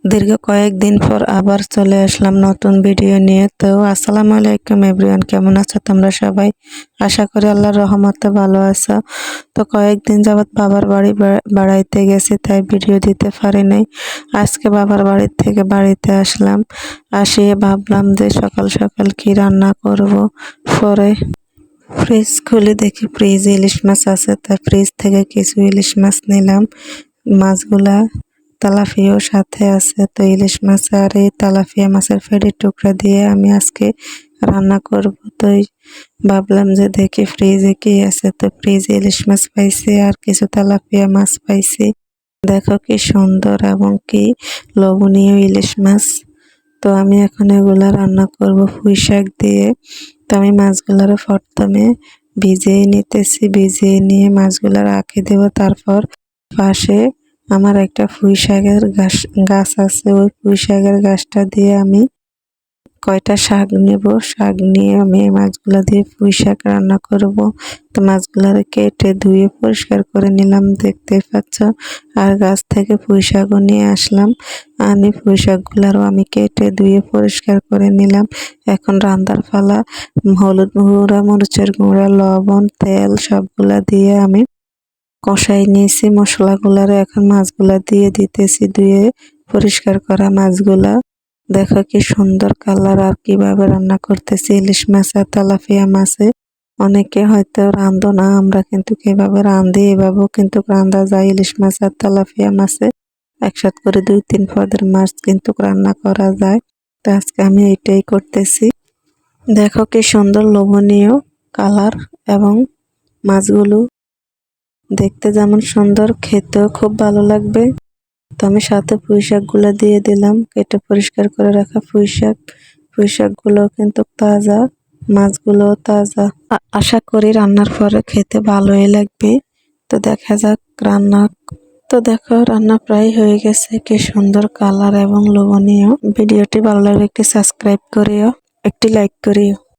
দীর্ঘ কয়েকদিন পর আবার চলে আসলাম নতুন ভিডিও নিয়ে। তো আসসালামু আলাইকুম এভরিওয়ান, কেমন আছো তোমরা সবাই? আশা করি আল্লাহর রহমতে ভালো আছো। তো কয়েকদিন যাবৎ বাবার বাড়ি বেড়াইতে গেছি, তাই ভিডিও দিতে পারি নাই। আজকে বাবার বাড়ি থেকে বাড়িতে আসলাম, আসিয়ে ভাবলাম যে সকাল সকাল কি রান্না করব। পরে ফ্রিজ খুলে দেখি ফ্রিজে ইলিশ মাছ আছে, তাই ফ্রিজ থেকে কিছু ইলিশ মাছ নিলাম। মাছগুলা তেলাপিয়াও সাথে আছে, তো ইলিশ মাছ আর এই তেলাপিয়া মাছের ফেটির টুকরা দিয়ে আমি আজকে রান্না করব। তো ভাবলাম যে দেখি ফ্রিজে কি আছে, তো ফ্রিজে ইলিশ মাছ পাইছি আর কিছু তেলাপিয়া মাছ পাইছি। দেখো কি সুন্দর এবং কি লোভনীয় ইলিশ মাছ। তো আমি এখন এগুলা রান্না করব পুঁই শাক দিয়ে। তো আমি মাছগুলার প্রথমে ভিজিয়ে নিতেছি, ভিজিয়ে নিয়ে মাছগুলা রাখে দেব। তারপর পাশে আমার একটা পুঁই শাকের গাছ আছে, ওই পুঁই শাকের গাছটা দিয়ে আমি কয়টা শাক নেব, শাক নিয়ে আমি মাছগুলা দিয়ে পুঁই শাক রান্না করব। তো মাছগুলার কেটে ধুয়ে পরিষ্কার করে নিলাম, দেখতে পাচ্ছ। আর গাছ থেকে পুঁই শাকও নিয়ে আসলাম, আনি পুঁই শাকগুলারও আমি কেটে ধুয়ে পরিষ্কার করে নিলাম। এখন রান্নার পালা। হলুদ গুঁড়া, মরিচের গুঁড়া, লবণ, তেল সবগুলা দিয়ে আমি কষাই নিয়েছি মশলাগুলার। এখন মাছগুলা দিয়ে দিতেছি, ধুয়ে পরিষ্কার করা মাছগুলা। দেখো কি সুন্দর কালার আর কিভাবে রান্না করতেছি ইলিশ মাছ আর তেলাপিয়া মাছে। অনেকে হয়তো রাঁধো না, আমরা কিন্তু কিভাবে রাঁধি এভাবেও কিন্তু রাঁধা যায় ইলিশ মাছ আর তেলাপিয়া মাছে। একসাথ করে 2-3 পদের মাছ কিন্তু রান্না করা যায়। তো আজকে আমি এইটাই করতেছি। দেখো কি সুন্দর লোভনীয় কালার এবং মাছগুলো দেখতে যেমন সুন্দর, খেতেও খুব ভালো লাগবে। তো আমি সাথে পুঁই শাকগুলো দিয়ে দিলাম, কেটে পরিষ্কার করে রাখা পুঁই শাক। পুঁই শাকগুলো কিন্তু তাজা, মাছগুলোও তাজা। আশা করি রান্নার পরে খেতে ভালোই লাগবে। তো দেখা যাক রান্না। তো দেখো রান্না প্রায় হয়ে গেছে, কি সুন্দর কালার এবং লোভনীয়। ভিডিওটি ভালো লাগলে একটি সাবস্ক্রাইব করিও, একটি লাইক করিও।